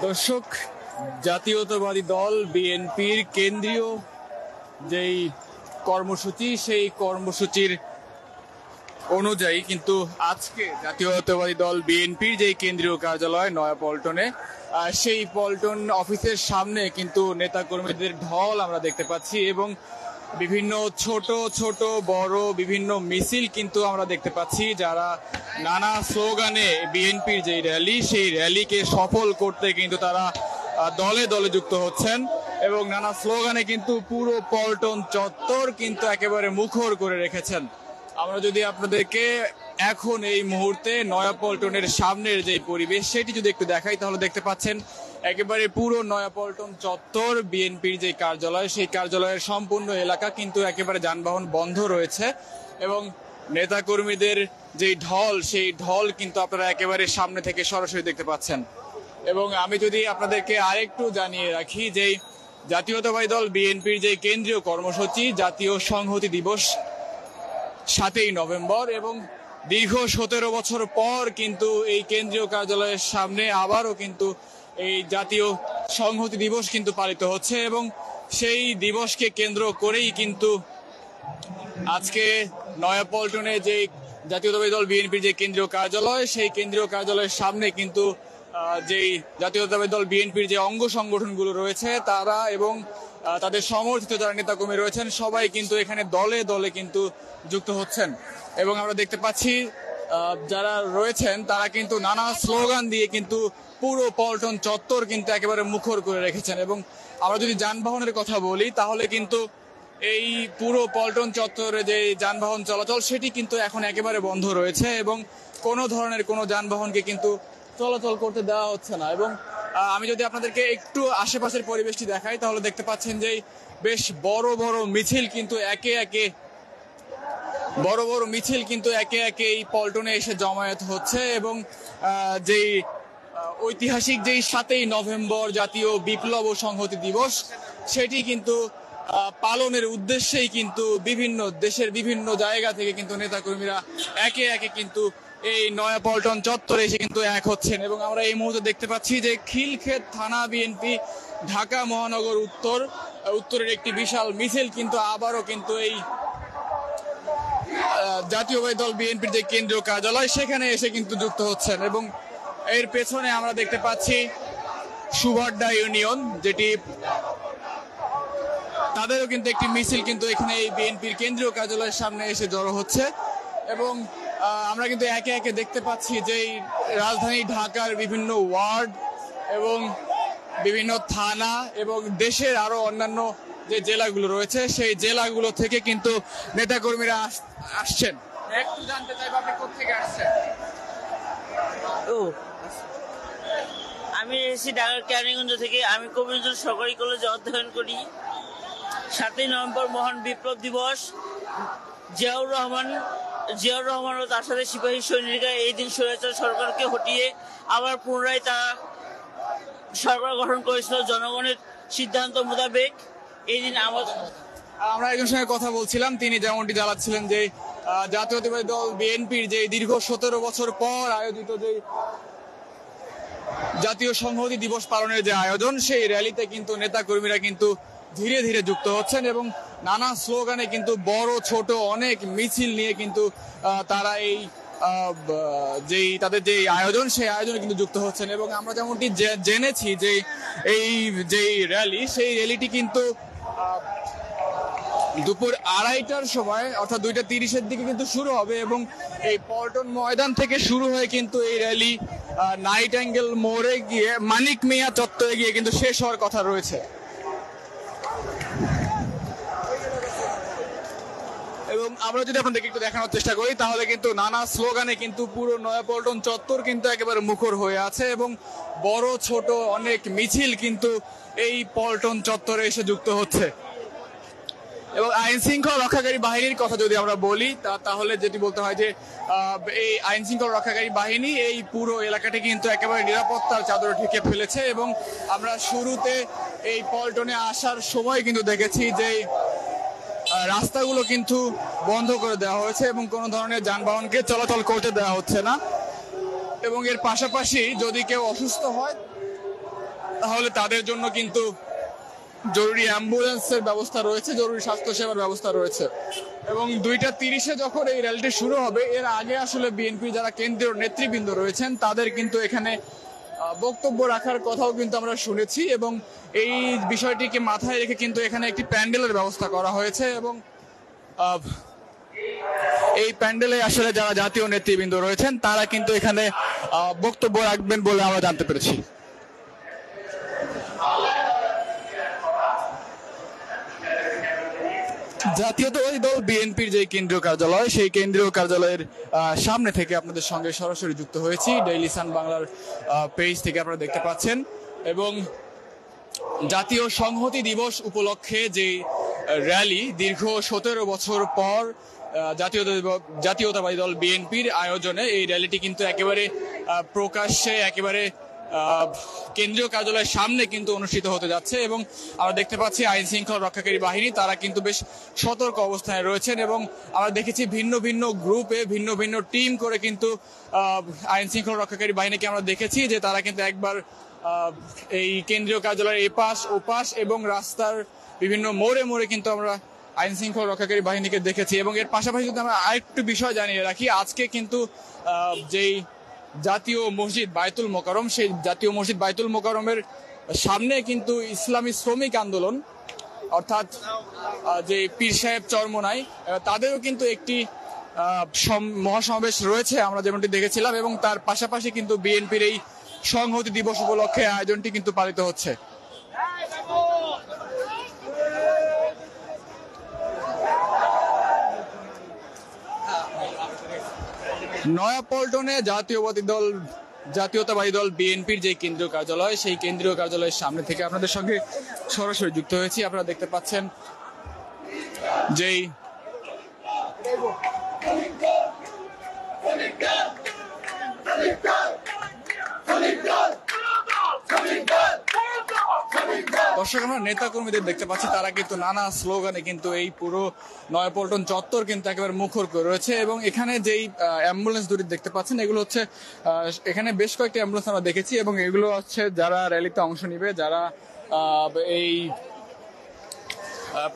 দর্শক, জাতীয়তাবাদী দল বিএনপির কেন্দ্রীয় যেই কর্মসূচি, সেই কর্মসূচির অনুযায়ী কিন্তু আজকে জাতীয়তাবাদী দল বিএনপির যেই কেন্দ্রীয় কার্যালয় নয়াপল্টনে, সেই পল্টন অফিসের সামনে কিন্তু নেতাকর্মীদের ঢল আমরা দেখতে পাচ্ছি এবং বিভিন্ন ছোট ছোট বড় বিভিন্ন মিছিল কিন্তু আমরা দেখতে পাচ্ছি, যারা নানা স্লোগানে বিএনপির যে র্যালি, সেই র্যালিকে সফল করতে কিন্তু তারা দলে দলে যুক্ত হচ্ছেন এবং নানা স্লোগানে কিন্তু পুরো পল্টন চত্বর কিন্তু একেবারে মুখর করে রেখেছেন। আমরা যদি আপনাদেরকে এখন এই মুহূর্তে নয়াপল্টনের সামনের যে পরিবেশ সেটি যদি একটু দেখাই, তাহলে দেখতে পাচ্ছেন একেবারে পুরো নয়াপল্টন চত্বর বিএনপির যে কার্যালয়, সেই কার্যালয়ের সম্পূর্ণ এলাকা কিন্তু একেবারে যানবাহন বন্ধ রয়েছে এবং নেতাকর্মীদের যে ঢল, সেই ঢল কিন্তু আপনারা একেবারে সামনে থেকে সরাসরি দেখতে পাচ্ছেন। এবং আমি যদি আপনাদেরকে আরেকটু জানিয়ে রাখি যে জাতীয়তাবাদী দল বিএনপির যে কেন্দ্রীয় কর্মসূচি জাতীয় সংহতি দিবস 7ই নভেম্বর, এবং দীর্ঘ 17 বছর পর কিন্তু এই কেন্দ্রীয় কার্যালয়ের সামনে আবারও কিন্তু এই জাতীয় সংহতি দিবস কিন্তু পালিত হচ্ছে এবং সেই দিবসকে কেন্দ্র করেই কিন্তু আজকে নয়াপল্টনে যে জাতীয়তাবাদী দল বিএনপির যে কেন্দ্রীয় কার্যালয়, সেই কেন্দ্রীয় কার্যালয়ের সামনে কিন্তু যেই জাতীয়তাবাদী দল বিএনপির যে অঙ্গ সংগঠনগুলো রয়েছে তারা এবং তাদের সমর্থিত যারা নেতাকর্মী রয়েছেন সবাই কিন্তু এখানে দলে দলে কিন্তু যুক্ত হচ্ছেন এবং আমরা দেখতে পাচ্ছি যারা রয়েছেন তারা কিন্তু নানা স্লোগান দিয়ে কিন্তু পুরো পল্টন চত্বর কিন্তু একেবারে মুখর করে রেখেছেন। এবং আমরা যদি যানবাহনের কথা বলি, তাহলে কিন্তু এই পুরো পল্টন চত্বরে যে যানবাহন চলাচল সেটি কিন্তু এখন একেবারে বন্ধ রয়েছে এবং কোনো ধরনের কোনো যানবাহনকে কিন্তু চলাচল করতে দেওয়া হচ্ছে না। এবং আমি যদি আপনাদেরকে একটু আশেপাশের পরিবেশটি দেখাই, তাহলে দেখতে পাচ্ছেন যে বেশ বড় বড় মিছিল কিন্তু একে একে এই পল্টনে এসে জমায়েত হচ্ছে এবং যেই ঐতিহাসিক যেই 7ই নভেম্বর জাতীয় বিপ্লব ও সংহতি দিবস, সেটি কিন্তু পালনের উদ্দেশ্যেই কিন্তু বিভিন্ন দেশের বিভিন্ন জায়গা থেকে কিন্তু নেতাকর্মীরা একে একে কিন্তু এই নয়াপল্টন চত্বরে এসে কিন্তু এক হচ্ছেন। এবং আমরা এই মুহূর্তে দেখতে পাচ্ছি যে খিলক্ষেত থানা বিএনপি ঢাকা মহানগর উত্তরের একটি বিশাল মিছিল কিন্তু আবারও কিন্তু এই জাতীয়তাবাদী দল বিএনপির যে কেন্দ্রীয় কার্যালয় সেখানে এসে কিন্তু যুক্ত হচ্ছেন। এবং এর পেছনে আমরা দেখতে পাচ্ছি সুভাড্ডা ইউনিয়ন, যেটি তাদেরও কিন্তু একটি মিছিল কিন্তু এখানে এই বিএনপির কেন্দ্রীয় কার্যালয়ের সামনে এসে জড়ো হচ্ছে। এবং আমরা কিন্তু একে একে দেখতে পাচ্ছি যে রাজধানী ঢাকার বিভিন্ন ওয়ার্ড এবং বিভিন্ন থানা এবং দেশের আরো অন্যান্য যে জেলাগুলো রয়েছে সেই জেলাগুলো থেকে কিন্তু নেতাকর্মীরা আসছেন। একটু জানতে চাইবো আপনি কোথা থেকে আসছেন? আমি এসেছি ঢাকার কেরানীগঞ্জ থেকে। আমি কবিরগঞ্জ সরকারি কলেজে অধ্যয়ন করি। 7ই নভেম্বর মহান বিপ্লব দিবস। জিয়াউর রহমান ও তার সাথে সিপাহী সৈনিকরা এই দিন স্বৈরাচার সরকারকে হটিয়ে আবার পুনরায় তারা সরকার গঠন করেছিল জনগণের সিদ্ধান্ত মোতাবেক। এই দিন আমরা একজনের সঙ্গে কথা বলছিলাম, তিনি যেমনটি জানাচ্ছিলেন যে জাতীয়তাবাদী দল বিএনপির যে দীর্ঘ 17 বছর পর আয়োজিত যে জাতীয় সংহতি দিবস পালনের যে আয়োজন, সেই র্যালিতে কিন্তু নেতাকর্মীরা কিন্তু ধীরে ধীরে যুক্ত হচ্ছেন এবং নানা স্লোগানে কিন্তু বড় ছোট অনেক মিছিল নিয়ে কিন্তু তারা এই তাদের যে আয়োজন সেই আয়োজনে কিন্তু যুক্ত হচ্ছেন। এবং আমরা যেমনটি জেনেছি যে এই যে র্যালি, সেই র্যালিটি কিন্তু দুপুর 2:30টার সময় অর্থাৎ 2:30-এর দিকে কিন্তু শুরু হবে এবং এই পল্টন ময়দান থেকে শুরু হয়ে কিন্তু এই র্যালি নাইট অ্যাঙ্গেল মোড়ে গিয়ে মানিক মিয়া চত্বরে গিয়ে কিন্তু শেষ হওয়ার কথা রয়েছে। এবং আমরা যদি আপনাদেরকে একটু দেখানোর চেষ্টা করি, তাহলে কিন্তু নানা স্লোগানে কিন্তু পুরো নয়াপল্টন চত্বর কিন্তু একেবারে মুখর হয়ে আছে এবং বড় ছোট অনেক মিছিল কিন্তু এই পল্টন চত্বরে এসে যুক্ত হচ্ছে। এবং আইন শৃঙ্খলা রক্ষাকারী বাহিনীর কথা যদি আমরা বলি, তাহলে যেটি বলতে হয় যে এই আইন শৃঙ্খলা রক্ষাকারী বাহিনী এই পুরো এলাকাটি কিন্তু একেবারে নিরাপত্তার চাদরে ঢেকে ফেলেছে। এবং আমরা শুরুতে এই পল্টনে আসার সময় কিন্তু দেখেছি যে রাস্তাগুলো কিন্তু বন্ধ করে দেওয়া হয়েছে এবং কোনো ধরনের যানবাহনকে চলাচল করতে দেওয়া হচ্ছে না। এবং এর পাশাপাশি যদি কেউ অসুস্থ হয় তাহলে তাদের জন্য কিন্তু জরুরি অ্যাম্বুলেন্সের ব্যবস্থা রয়েছে, জরুরি স্বাস্থ্যসেবার ব্যবস্থা রয়েছে। এবং 2:30 যখন এই র্যালিটি শুরু হবে, এর আগে আসলে বিএনপি যারা কেন্দ্রীয় নেতৃবৃন্দ রয়েছেন তাদের কিন্তু এখানে বক্তব্য রাখার কথাও কিন্তু আমরা শুনেছি। এবং এই বিষয়টিকে মাথায় রেখে কিন্তু এখানে একটি প্যান্ডেলের ব্যবস্থা করা হয়েছে। এবং এই প্যান্ডেলে আসলে যারা জাতীয় নেতৃবৃন্দ রয়েছেন তারা কিন্তু এখানে বক্তব্য রাখবেন বলে আমরা জানতে পেরেছি। জাতীয়তাবাদী দল বিএনপির যে কেন্দ্রীয় কার্যালয়, সেই কেন্দ্রীয় কার্যালয়ের সামনে থেকে আপনাদের সঙ্গে সরাসরি যুক্ত হয়েছি। ডেইলি সান বাংলার পেজ থেকে আপনারা দেখতে পাচ্ছেন। এবং জাতীয় সংহতি দিবস উপলক্ষে যে র্যালি, দীর্ঘ 17 বছর পর জাতীয়তাবাদী দল বিএনপির আয়োজনে এই র্যালিটি কিন্তু একেবারে প্রকাশ্যে, একেবারে কেন্দ্রীয় কার্যালয়ের সামনে কিন্তু অনুষ্ঠিত হতে যাচ্ছে। এবং আমরা দেখতে পাচ্ছি আইন শৃঙ্খলা রক্ষাকারী বাহিনী তারা কিন্তু বেশ সতর্ক অবস্থায় রয়েছেন। এবং আমরা দেখেছি ভিন্ন ভিন্ন গ্রুপে, ভিন্ন ভিন্ন টিম করে কিন্তু আইন শৃঙ্খলা রক্ষাকারী বাহিনীকে আমরা দেখেছি যে তারা কিন্তু একবার এই কেন্দ্রীয় কার্যালয়ের এপাশ ওপাশ এবং রাস্তার বিভিন্ন মোড়ে মোড়ে কিন্তু আমরা আইন শৃঙ্খলা রক্ষাকারী বাহিনীকে দেখেছি। এবং এর পাশাপাশি যদি আমরা আরেকটু বিষয় জানিয়ে রাখি, আজকে কিন্তু যেই জাতীয় মসজিদ বায়তুল মোকাররম, সেই জাতীয় মসজিদ বায়তুল মোকাররমের সামনে কিন্তু ইসলামী শ্রমিক আন্দোলন অর্থাৎ যে পীর সাহেব চরমোনাই, তাদেরও কিন্তু একটি মহাসমাবেশ রয়েছে আমরা যেমনটি দেখেছিলাম। এবং তার পাশাপাশি কিন্তু বিএনপির এই সংহতি দিবস উপলক্ষে আয়োজনটি কিন্তু পালিত হচ্ছে। নয়াপল্টনে জাতীয়তাবাদী দল বিএনপির যে কেন্দ্রীয় কার্যালয়, সেই কেন্দ্রীয় কার্যালয়ের সামনে থেকে আপনাদের সঙ্গে সরাসরি যুক্ত হয়েছি। আপনারা দেখতে পাচ্ছেন যেই দর্শক, আমরা নেতা কর্মীদের দেখতে পাচ্ছি তারা কিন্তু নানা স্লোগানে কিন্তু এই পুরো নয়াপল্টন চত্বর কিন্তু একেবারে মুখর করে রয়েছে। এবং এখানে যেই অ্যাম্বুলেন্স দুটি দেখতে পাচ্ছেন, এগুলো হচ্ছে এখানে বেশ কয়েকটি অ্যাম্বুলেন্স আমরা দেখেছি। এবং এগুলো হচ্ছে যারা র্যালিতে অংশ নিবে, যারা এই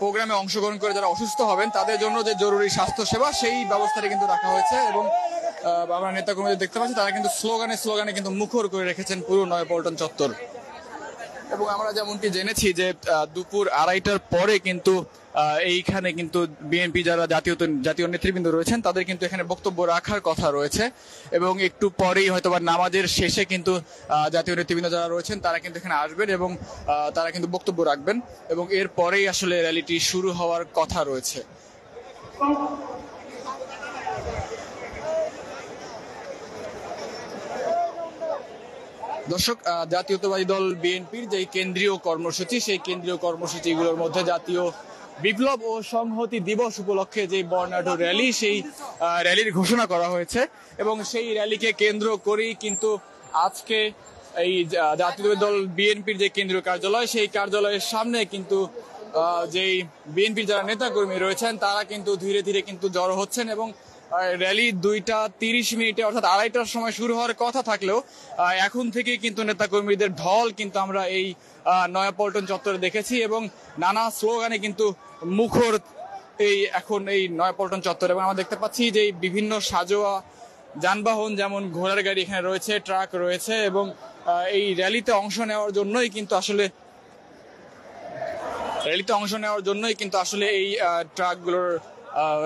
প্রোগ্রামে অংশগ্রহণ করে যারা অসুস্থ হবেন তাদের জন্য যে জরুরি স্বাস্থ্য সেবা, সেই ব্যবস্থাটা কিন্তু রাখা হয়েছে। এবং আমরা নেতা কর্মীদের দেখতে পাচ্ছি তারা কিন্তু স্লোগানে কিন্তু মুখর করে রেখেছেন পুরো নয়াপল্টন চত্বর। এবং আমরা যেমনটি জেনেছি যে দুপুর 2:30টার পরে কিন্তু এইখানে কিন্তু বিএনপি যারা জাতীয় নেতৃবৃন্দ রয়েছেন তাদের কিন্তু এখানে বক্তব্য রাখার কথা রয়েছে। এবং একটু পরেই হয়তো বা নামাজের শেষে কিন্তু জাতীয় নেতৃবৃন্দ যারা রয়েছেন তারা কিন্তু এখানে আসবেন এবং তারা কিন্তু বক্তব্য রাখবেন। এবং এর পরেই আসলে র্যালিটি শুরু হওয়ার কথা রয়েছে। দর্শক, জাতীয়তাবাদী দল বিএনপির যে কেন্দ্রীয় কর্মসূচি, সেই কেন্দ্রীয় কর্মসূচিগুলোর মধ্যে জাতীয় বিপ্লব ও সংহতি দিবস উপলক্ষে যে বর্ণাঢ্য র্যালি, সেই র্যালির ঘোষণা করা হয়েছে। এবং সেই র্যালিকে কেন্দ্র করেই কিন্তু আজকে এই জাতীয়তাবাদী দল বিএনপির যে কেন্দ্রীয় কার্যালয়, সেই কার্যালয়ের সামনে কিন্তু যেই বিএনপির যারা নেতাকর্মী রয়েছেন তারা কিন্তু ধীরে ধীরে কিন্তু জড়ো হচ্ছেন। এবং র্যালি 2:30 অর্থাৎ 2:30টার সময় শুরু হওয়ার কথা থাকলেও এখন থেকে কিন্তু নেতাকর্মীদের ঢল কিন্তু আমরা এই নয়াপল্টন চত্বরে দেখেছি। এবং নানা স্লোগানে কিন্তু মুখর এখন এই নয়াপল্টন চত্বরে। এবং আমরা দেখতে পাচ্ছি যে বিভিন্ন সাজোয়া যানবাহন, যেমন ঘোড়ার গাড়ি এখানে রয়েছে, ট্রাক রয়েছে। এবং এই র্যালিতে অংশ নেওয়ার জন্যই কিন্তু আসলে এই ট্রাকগুলোর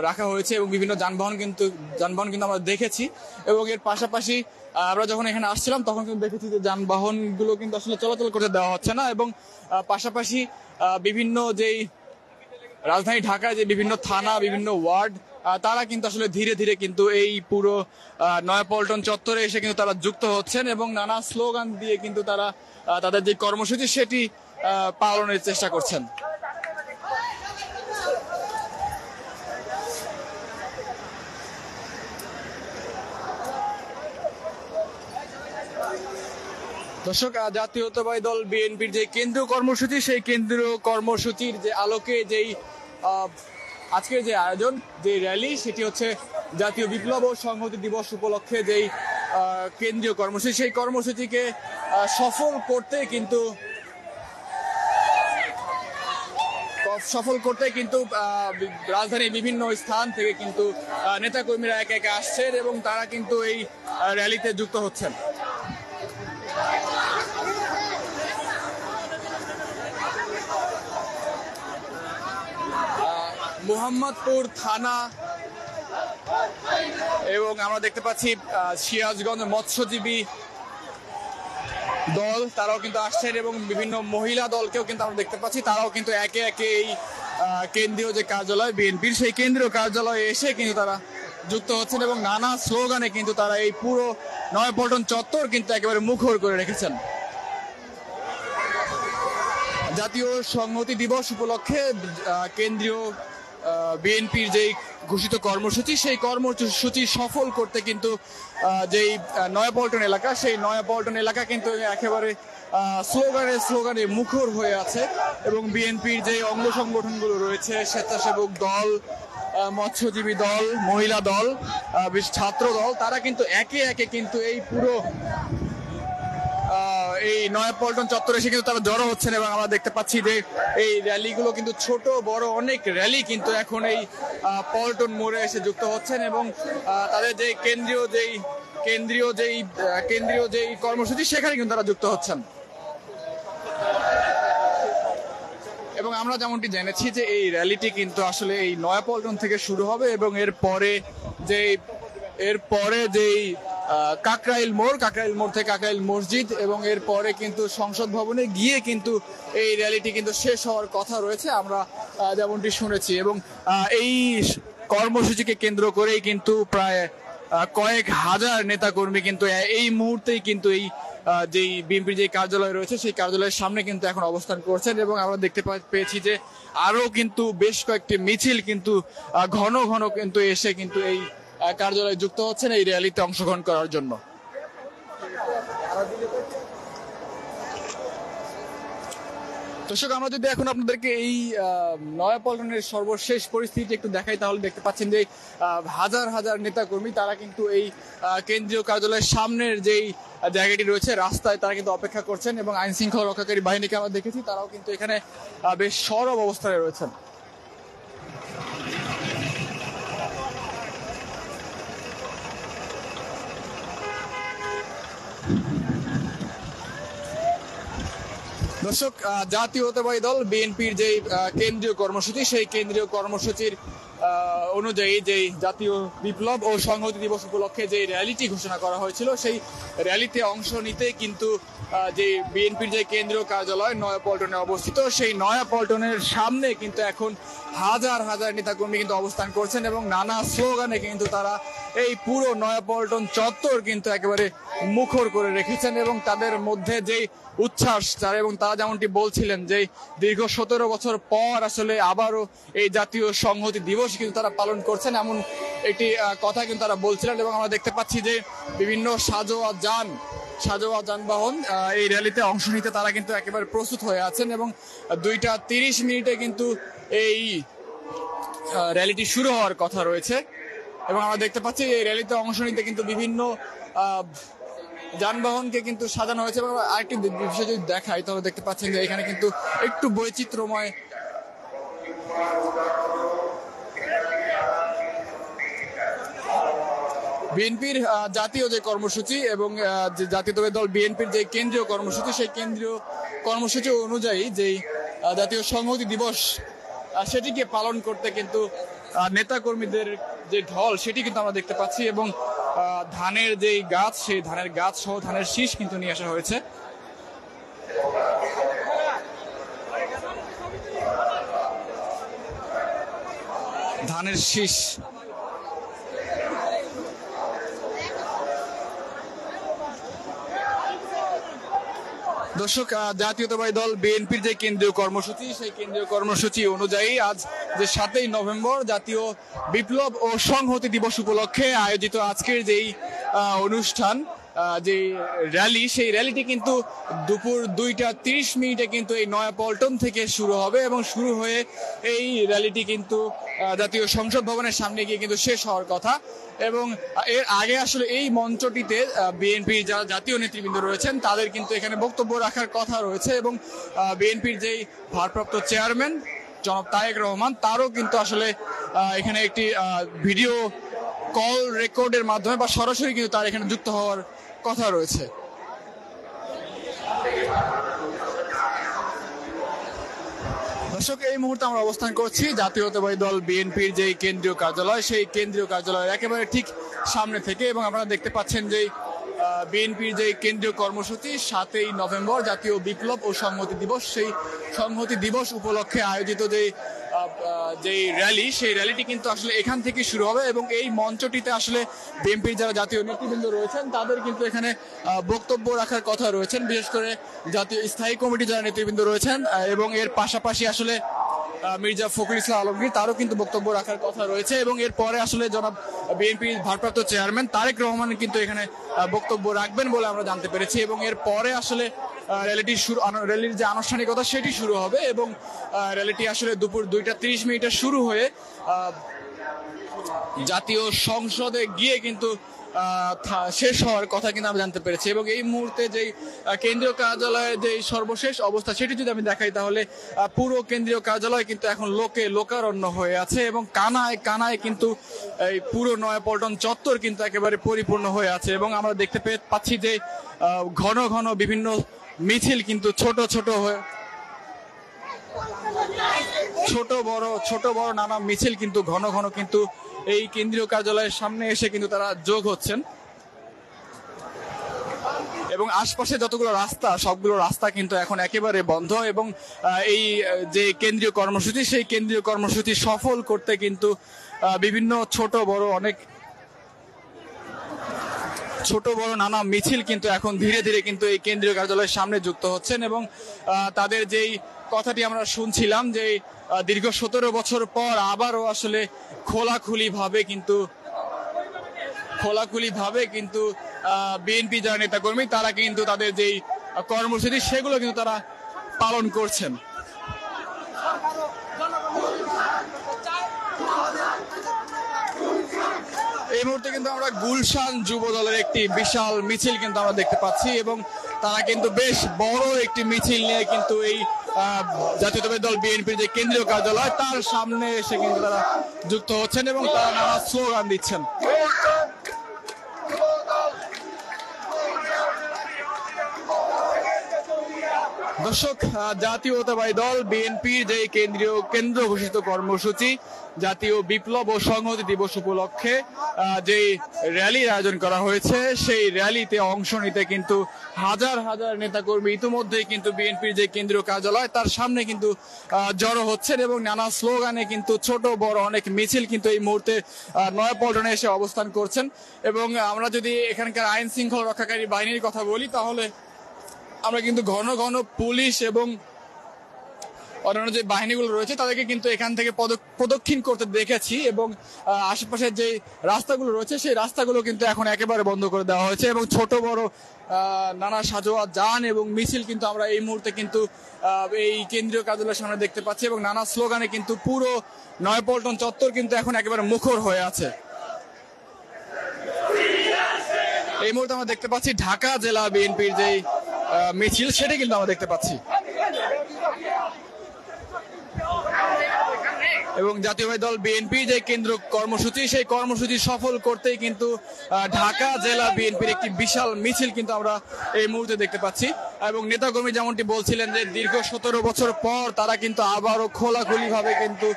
রাখা হয়েছে। এবং বিভিন্ন যানবাহন কিন্তু আমরা দেখেছি। এবং এর পাশাপাশি আমরা যখন এখানে আসছিলাম তখন কিন্তু দেখেছি যে যানবাহনগুলো কিন্তু আসলে চলাচল করতে দেওয়া হচ্ছে না। এবং পাশাপাশি বিভিন্ন যেই রাজধানী ঢাকায় যে বিভিন্ন থানা, বিভিন্ন ওয়ার্ড, তারা কিন্তু আসলে ধীরে ধীরে কিন্তু এই পুরো নয়াপল্টন চত্বরে এসে কিন্তু তারা যুক্ত হচ্ছেন এবং নানা স্লোগান দিয়ে কিন্তু তারা তাদের যে কর্মসূচি সেটি পালনের চেষ্টা করছেন। দর্শক, জাতীয়তাবাদী দল বিএনপির যে কেন্দ্রীয় কর্মসূচি, সেই কেন্দ্রীয় কর্মসূচির যে আলোকে যেই আজকের যে আয়োজন, যে র্যালি, সেটি হচ্ছে জাতীয় বিপ্লব ও সংহতি দিবস উপলক্ষে যেই কেন্দ্রীয় কর্মসূচি, সেই কর্মসূচিকে সফল করতে কিন্তু রাজধানীর বিভিন্ন স্থান থেকে কিন্তু নেতাকর্মীরা একে একে আসছেন এবং তারা কিন্তু এই র্যালিতে যুক্ত হচ্ছেন। মোহাম্মদপুর থানা এবং আমরা দেখতে পাচ্ছি সিরাজগঞ্জ মৎস্যজীবী দল, তারাও কিন্তু আসছেন এবং বিভিন্ন মহিলা দলকেও কিন্তু আমরা দেখতে পাচ্ছি, তারাও কিন্তু একে একে এই কেন্দ্রীয় যে কার্যালয় বিএনপির, সেই কেন্দ্রীয় কার্যালয়ে এসে কিন্তু তারা যুক্ত হচ্ছেন এবং নানা স্লোগানে কিন্তু তারা এই পুরো নয়াপল্টন চত্বর কিন্তু একেবারে মুখর করে রেখেছেন। জাতীয় সংহতি দিবস উপলক্ষে কেন্দ্রীয় বিএনপির যেই ঘোষিত কর্মসূচি, সেই কর্মসূচি সফল করতে কিন্তু যেই নয়াপল্টন এলাকা, সেই নয়াপল্টন এলাকা কিন্তু একেবারে স্লোগানে মুখর হয়ে আছে এবং বিএনপির যে অঙ্গ সংগঠনগুলো রয়েছে, স্বেচ্ছাসেবক দল, মৎস্যজীবী দল, মহিলা দল, ছাত্র দল, তারা কিন্তু একে একে কিন্তু এই পুরো এই নয়াপল্টন চত্বরে এসে কিন্তু তারা জড়ো হচ্ছেন এবং আমরা দেখতে পাচ্ছি যে এই র্যালিগুলো কিন্তু ছোট বড় অনেক র্যালি কিন্তু এখন এই পল্টন মোড়ে এসে যুক্ত হচ্ছেন এবং তাদের যে কেন্দ্রীয় যেই কর্মসূচি, সেখানে কিন্তু তারা যুক্ত হচ্ছেন। এবং আমরা যেমনটি জেনেছি যে এই র্যালিটি কিন্তু আসলে এই নয়াপল্টন থেকে শুরু হবে এবং এরপরে যেই কাকরাইল মোড় থেকে কাকরাইল মসজিদ এবং এরপরে কিন্তু সংসদ ভবনে গিয়ে কিন্তু এই র্যালিটি কিন্তু শেষ হওয়ার কথা রয়েছে, আমরা যেমনটি শুনেছি। এবং এই কর্মসূচিকে কেন্দ্র করেই কিন্তু প্রায় কয়েক হাজার নেতাকর্মী কিন্তু এই মুহূর্তেই কিন্তু এই যেই বিএনপির যে কার্যালয় রয়েছে, সেই কার্যালয়ের সামনে কিন্তু এখন অবস্থান করছেন এবং আমরা দেখতে পেয়েছি যে আরো কিন্তু বেশ কয়েকটি মিছিল কিন্তু ঘন ঘন কিন্তু এসে কিন্তু এই কার্যালয়ে যুক্ত হচ্ছেন এই র্যালিতে অংশগ্রহণ করার জন্য। দর্শক, আমরা যদি এখন আপনাদেরকে এই নয়াপল্টনের সর্বশেষ পরিস্থিতি একটু দেখাই, তাহলে দেখতে পাচ্ছেন যে হাজার হাজার নেতাকর্মী তারা কিন্তু এই কেন্দ্রীয় কার্যালয়ের সামনের যেই জায়গাটি রয়েছে রাস্তায়, তারা কিন্তু অপেক্ষা করছেন এবং আইন শৃঙ্খলা রক্ষাকারী বাহিনীকে আমরা দেখেছি, তারাও কিন্তু এখানে বেশ সরব অবস্থায় রয়েছেন। দর্শক, জাতীয়তাবাদী দল বিএনপির যে কেন্দ্রীয় কর্মসূচি, সেই কেন্দ্রীয় কর্মসূচির অনুযায়ী যেই জাতীয় বিপ্লব ও সংহতি দিবস উপলক্ষে যে র্যালিটি ঘোষণা করা হয়েছিল, সেই র্যালিতে অংশ নিতে কিন্তু যে বিএনপির যে কেন্দ্রীয় কার্যালয় নয়াপল্টনে অবস্থিত, সেই নয়াপল্টনের সামনে কিন্তু এখন হাজার হাজার নেতাকর্মী কিন্তু অবস্থান করছেন এবং নানা স্লোগানে কিন্তু তারা এই পুরো নয়াপল্টন চত্বর কিন্তু একেবারে মুখর করে রেখেছেন এবং তাদের মধ্যে যেই উচ্ছ্বাস, এবং তারা যেমনটি বলছিলেন যে দীর্ঘ 17 বছর পর আসলে আবারও এই জাতীয় সংহতি দিবস কিন্তু তারা পালন করছেন, এমন একটি কথা কিন্তু তারা বলছিলেন। এবং আমরা দেখতে পাচ্ছি যে বিভিন্ন সাজোয়া যানবাহন এই র্যালিতে অংশ নিতে তারা কিন্তু একেবারে প্রস্তুত হয়ে আছেন এবং 2:30 কিন্তু এই র্যালিটি শুরু হওয়ার কথা রয়েছে। এবং আমরা দেখতে পাচ্ছি এই র্যালিতে অংশ নিতে কিন্তু বিভিন্ন যানবাহনকে কিন্তু সাজানো হয়েছে এবং আরেকটি বিষয় যদি দেখাই, তাহলে দেখতে পাচ্ছেন যে এখানে কিন্তু একটু বৈচিত্র্যময় বিএনপির জাতীয় যে কর্মসূচি এবং জাতীয়তাবাদী দল বিএনপির যে কেন্দ্রীয় কর্মসূচি, সেই কেন্দ্রীয় কর্মসূচি অনুযায়ী যেই জাতীয় সংহতি দিবস, সেটিকে পালন করতে কিন্তু নেতাকর্মীদের যে ঢল, সেটি কিন্তু আমরা দেখতে পাচ্ছি এবং ধানের যেই গাছ, সেই ধানের গাছ সহ ধানের শীষ কিন্তু নিয়ে আসা হয়েছে। ধানের শীষ দর্শক, জাতীয়তাবাদী দল বিএনপির যে কেন্দ্রীয় কর্মসূচি, সেই কেন্দ্রীয় কর্মসূচি অনুযায়ী আজ যে 7ই নভেম্বর জাতীয় বিপ্লব ও সংহতি দিবস উপলক্ষে আয়োজিত আজকের যেই অনুষ্ঠান, যে র্যালি, সেই র্যালিটি কিন্তু দুপুর 2:30 কিন্তু এই নয়াপল্টন থেকে শুরু হবে এবং শুরু হয়ে এই র্যালিটি কিন্তু জাতীয় সংসদ ভবনের সামনে গিয়ে কিন্তু শেষ হওয়ার কথা। এবং এর আগে আসলে এই মঞ্চটিতে বিএনপির যারা জাতীয় নেতৃবৃন্দ রয়েছেন তাদের কিন্তু এখানে বক্তব্য রাখার কথা রয়েছে এবং বিএনপির যেই ভারপ্রাপ্ত চেয়ারম্যান জনাব তারেক রহমান তারও কিন্তু আসলে এখানে একটি ভিডিও কল রেকর্ডের মাধ্যমে বা সরাসরি কিন্তু তার এখানে যুক্ত হওয়ার কথা রয়েছে। দর্শক, এই মুহূর্তে আমরা অবস্থান করছি জাতীয়তাবাদী দল বিএনপির যে কেন্দ্রীয় কার্যালয়, সেই কেন্দ্রীয় কার্যালয়ের একেবারে ঠিক সামনে থেকে এবং আপনারা দেখতে পাচ্ছেন যে বিএনপির যে কেন্দ্রীয় কর্মসূচি 7ই নভেম্বর জাতীয় বিপ্লব ও সংহতি দিবস, সেই সংহতি দিবস উপলক্ষে আয়োজিত যে র্যালি, সেই র্যালিটি কিন্তু আসলে এখান থেকে শুরু হবে এবং এই মঞ্চটিতে আসলে বিএনপির যারা জাতীয় নেতৃবৃন্দ রয়েছেন তাদের কিন্তু এখানে বক্তব্য রাখার কথা রয়েছেন, বিশেষ করে জাতীয় স্থায়ী কমিটি যারা নেতৃবৃন্দ রয়েছেন এবং এর পাশাপাশি আসলে মির্জা ফখরুল ইসলাম আলমগীর তারও কিন্তু বক্তব্য রাখার কথা রয়েছে এবং এরপরে আসলে জনাব বিএনপির ভারপ্রাপ্ত চেয়ারম্যান তারেক রহমান কিন্তু এখানে বক্তব্য রাখবেন বলে আমরা জানতে পেরেছি এবং এরপরে আসলে র্যালির যে আনুষ্ঠানিকতা সেটি শুরু হবে এবং র্যালিটি আসলে দুপুর 2:30 শুরু হয়ে জাতীয় সংসদে গিয়ে কিন্তু শেষ হওয়ার কথা কিন্তু আমি জানতে পেরেছি। এবং এই মুহূর্তে যে কেন্দ্রীয় কার্যালয়ের যে সর্বশেষ অবস্থা সেটি যদি আমি দেখাই তাহলে পুরো কেন্দ্রীয় কার্যালয় কিন্তু এখন লোকারণ্য হয়ে আছে এবং কানায় কানায় কিন্তু এই পুরো নয়াপল্টন চত্বর কিন্তু একেবারে পরিপূর্ণ হয়ে আছে এবং আমরা দেখতে পাচ্ছি যে ঘন ঘন বিভিন্ন মিছিল কিন্তু ছোট বড় নানা মিছিল কিন্তু ঘন ঘন কিন্তু এই কেন্দ্রীয় কার্যালয়ের সামনে এসে কিন্তু তারা যোগ হচ্ছেন এবং আশপাশে যতগুলো রাস্তা সবগুলো রাস্তা কিন্তু এখন একেবারে বন্ধ এবং এই যে কেন্দ্রীয় কর্মসূচি সেই কেন্দ্রীয় কর্মসূচি সফল করতে কিন্তু বিভিন্ন ছোট বড় নানা মিছিল কিন্তু এখন ধীরে ধীরে কিন্তু এই কেন্দ্রীয় কার্যালয়ের সামনে যুক্ত হচ্ছেন এবং তাদের যেই কথাটি আমরা শুনছিলাম যে দীর্ঘ 17 বছর পর আবারও আসলে খোলাখুলি ভাবে কিন্তু বিএনপি যারা নেতাকর্মী তারা কিন্তু তাদের যেই কর্মসূচি সেগুলো কিন্তু তারা পালন করছেন। এই মুহূর্তে কিন্তু আমরা গুলশান যুব দলের একটি বিশাল মিছিল কিন্তু আমরা দেখতে পাচ্ছি এবং তারা কিন্তু বেশ বড় একটি মিছিল নিয়ে কিন্তু এই জাতীয়তাবাদী দল বিএনপির যে কেন্দ্রীয় কার্যালয় তার সামনে এসে কিন্তু তারা যুক্ত হচ্ছেন এবং তারা নানা স্লোগান দিচ্ছেন। দর্শক, জাতীয়তাবাদী দল বিএনপির যে কেন্দ্র ঘোষিত কর্মসূচি জাতীয় বিপ্লব ও সংহতি দিবস উপলক্ষে যে র্যালির আয়োজন করা হয়েছে সেই র্যালিতে অংশ নিতে কিন্তু হাজার হাজার নেতাকর্মী ইতিমধ্যেই কিন্তু বিএনপির যে কেন্দ্রীয় কার্যালয় তার সামনে কিন্তু জড়ো হচ্ছেন এবং নানা স্লোগানে কিন্তু ছোট বড় অনেক মিছিল কিন্তু এই মুহূর্তে নয়াপল্টনে এসে অবস্থান করছেন এবং আমরা যদি এখানকার আইন শৃঙ্খলা রক্ষাকারী বাহিনীর কথা বলি তাহলে আমরা কিন্তু ঘন ঘন পুলিশ এবং অন্যান্য যে বাহিনীগুলো রয়েছে তাদেরকে কিন্তু এখান থেকে প্রদক্ষিণ করতে দেখেছি এবং আশেপাশের যে রাস্তাগুলো রয়েছে সেই রাস্তাগুলো কিন্তু এখন একেবারে বন্ধ করে দেওয়া হয়েছে এবং ছোট বড় নানা সাজোয়া যান এবং মিছিল কিন্তু আমরা এই মুহূর্তে কিন্তু এই কেন্দ্রীয় কার্যালয়ের সামনে দেখতে পাচ্ছি এবং নানা স্লোগানে কিন্তু পুরো নয়াপল্টন চত্বর কিন্তু এখন একেবারে মুখর হয়ে আছে। এই মুহূর্তে আমরা দেখতে পাচ্ছি ঢাকা জেলা বিএনপির যে মিছিল সেটা কিন্তু আমরা দেখতে পাচ্ছি এবং জাতীয়তাবাদী দল বিএনপি যে কেন্দ্র কর্মসূচি সেই কর্মসূচি সফল করতেই কিন্তু ঢাকা জেলা বিএনপির একটি বিশাল মিছিল কিন্তু আমরা এই মুহূর্তে দেখতে পাচ্ছি এবং নেতাকর্মী যেমনটি বলছিলেন যে দীর্ঘ 17 বছর পর তারা কিন্তু আবারও খোলাখুলি ভাবে কিন্তু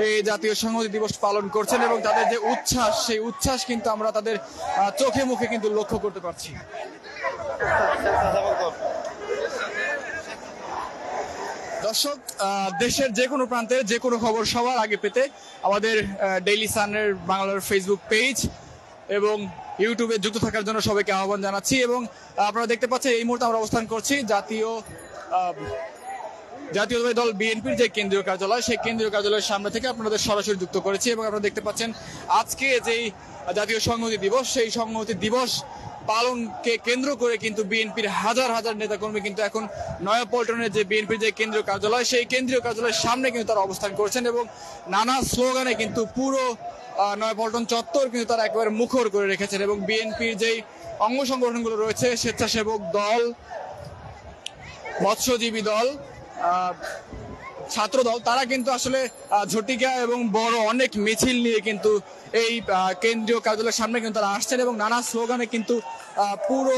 এই জাতীয় সংহতি দিবস পালন করছেন এবং তাদের যে উচ্ছ্বাস সেই উচ্ছ্বাস কিন্তু আমরা তাদের চোখে মুখে কিন্তু লক্ষ্য করতে পারছি। দর্শক, দেশের যে কোনো প্রান্তের যে কোনো খবর সবার আগে পেতে আমাদের ডেইলি সানের বাংলার ফেসবুক পেজ এবং ইউটিউবে যুক্ত থাকার জন্য সবাইকে আহ্বান জানাচ্ছি এবং আপনারা দেখতে পাচ্ছেন এই মুহূর্তে আমরা অবস্থান করছি জাতীয়তাবাদী দল বিএনপির যে কেন্দ্রীয় কার্যালয় সেই কেন্দ্রীয় কার্যালয়ের সামনে থেকে আপনাদের সরাসরি যুক্ত করেছি এবং আপনারা দেখতে পাচ্ছেন আজকে যেই জাতীয় সংহতি দিবস সেই সংহতি দিবস পালনকে কেন্দ্র করে কিন্তু বিএনপির হাজার হাজার নেতাকর্মী কিন্তু এখন নয়াপল্টনের যে বিএনপির যে কেন্দ্রীয় কার্যালয়, সেই কেন্দ্রীয় কার্যালয়ের সামনে কিন্তু তারা অবস্থান করছেন এবং নানা স্লোগানে কিন্তু পুরো নয়াপল্টন চত্বর কিন্তু তারা একেবারে মুখর করে রেখেছেন। এবং বিএনপির যেই অঙ্গ সংগঠনগুলো রয়েছে, স্বেচ্ছাসেবক দল, মৎস্যজীবী দল, ছাত্র দল, তারা কিন্তু আসলে ঝটিকা এবং বড় অনেক মিছিল নিয়ে কিন্তু এই কেন্দ্রীয় কার্যালয়ের সামনে কিন্তু তারা আসছেন এবং নানা স্লোগানে কিন্তু পুরো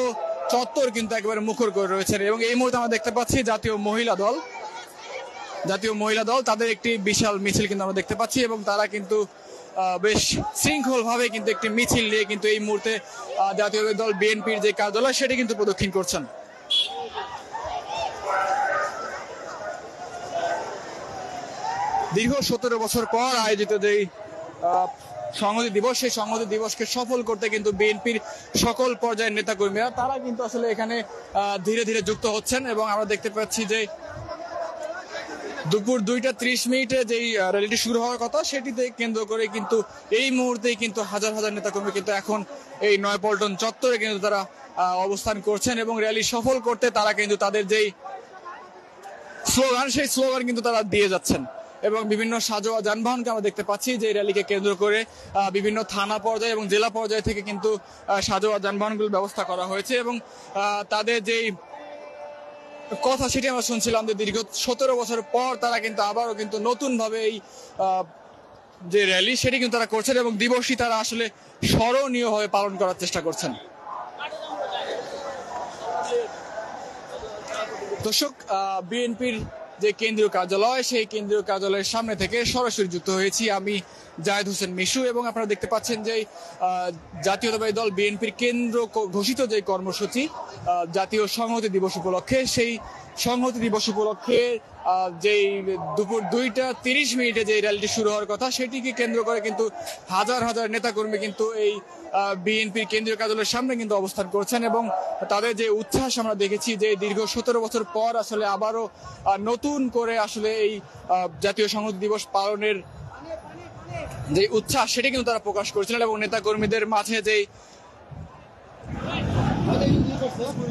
চত্বর কিন্তু একেবারে মুখর করে রয়েছেন। এবং এই মুহূর্তে আমরা দেখতে পাচ্ছি জাতীয় মহিলা দল তাদের একটি বিশাল মিছিল কিন্তু আমরা দেখতে পাচ্ছি এবং তারা কিন্তু বেশ শৃঙ্খল ভাবে কিন্তু একটি মিছিল নিয়ে কিন্তু এই মুহূর্তে জাতীয় দল বিএনপির যে কার্যালয় সেটি কিন্তু প্রদক্ষিণ করছেন। দীর্ঘ 17 বছর পর আয়োজিত যে সংহতি দিবস, সেই সংহতি দিবসকে সফল করতে কিন্তু বিএনপির সকল পর্যায়ের নেতাকর্মীরা তারা কিন্তু আসলে এখানে ধীরে ধীরে যুক্ত হচ্ছেন। এবং আমরা দেখতে পাচ্ছি যে দুপুর 2:30 যেই র্যালিটি শুরু হওয়ার কথা, সেটিতে কেন্দ্র করে কিন্তু এই মুহূর্তেই কিন্তু হাজার হাজার নেতাকর্মী কিন্তু এখন এই নয়াপল্টন চত্বরে কিন্তু তারা অবস্থান করছেন এবং র্যালি সফল করতে তারা কিন্তু তাদের যেই স্লোগান, সেই স্লোগান কিন্তু তারা দিয়ে যাচ্ছেন। এবং বিভিন্ন সাজোয়া যানবাহনকে আমরা দেখতে পাচ্ছি যে র্যালিকে কেন্দ্র করে বিভিন্ন থানা পর্যায়ে এবং জেলা পর্যায়ে থেকে কিন্তু সাজোয়া যানবাহনগুলোর ব্যবস্থা করা হয়েছে। এবং তাদের যেই কথা সেটি আমরা শুনছিলাম যে দীর্ঘ 17 বছর পর তারা কিন্তু আবারও কিন্তু নতুন ভাবে এই যে র্যালি সেটি কিন্তু তারা করছেন এবং দিবসটি তারা আসলে স্মরণীয় ভাবে পালন করার চেষ্টা করছেন। দর্শক, বিএনপির যে কেন্দ্রীয় কার্যালয়, সেই কেন্দ্রীয় কার্যালয়ের সামনে থেকে সরাসরি যুক্ত হয়েছি আমি জায়েদ হোসেন মিশু। এবং আপনারা দেখতে পাচ্ছেন যে জাতীয়তাবাদী দল বিএনপির কেন্দ্র ঘোষিত যে কর্মসূচি জাতীয় সংহতি দিবস উপলক্ষে, সেই সংহতি দিবস উপলক্ষে যেই দুপুর 2:30 যে র্যালিটি শুরু হওয়ার কথা, সেটিকে কেন্দ্র করে কিন্তু হাজার হাজার নেতাকর্মী কিন্তু এই বিএনপির কেন্দ্রীয় কার্যালয়ের সামনে কিন্তু অবস্থান করছেন। এবং তাদের যে উচ্ছ্বাস আমরা দেখেছি যে দীর্ঘ 17 বছর পর আসলে আবারও নতুন করে আসলে এই জাতীয় সংহতি দিবস পালনের যে উচ্ছ্বাস সেটি কিন্তু তারা প্রকাশ করেছিলেন। এবং নেতাকর্মীদের মাঝে যে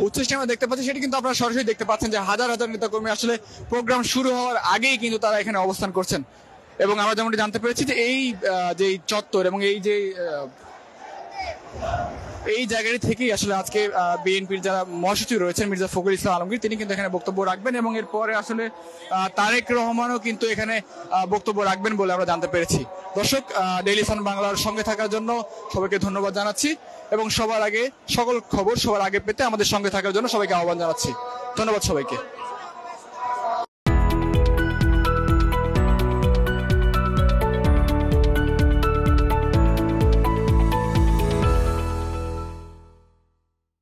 উচ্ছ্বাসটি আমরা দেখতে পাচ্ছি সেটি কিন্তু আপনারা সরাসরি দেখতে পাচ্ছেন যে হাজার হাজার নেতাকর্মী আসলে প্রোগ্রাম শুরু হওয়ার আগেই কিন্তু তারা এখানে অবস্থান করছেন। এবং আমরা যেমনটি জানতে পেরেছি যে এই যে চত্বর এবং এই জায়গাটি থেকেই আসলে আজকে বিএনপির যারা মহাসচিব রয়েছেন মির্জা ফখরুল ইসলাম আলমগীর, তিনি কিন্তু এখানে বক্তব্য রাখবেন এবং এরপরে আসলে তারেক রহমানও কিন্তু এখানে বক্তব্য রাখবেন বলে আমরা জানতে পেরেছি। দর্শক, ডেইলি সান বাংলার সঙ্গে থাকার জন্য সবাইকে ধন্যবাদ জানাচ্ছি এবং সবার আগে সকল খবর সবার আগে পেতে আমাদের সঙ্গে থাকার জন্য সবাইকে আহ্বান জানাচ্ছি। ধন্যবাদ সবাইকে।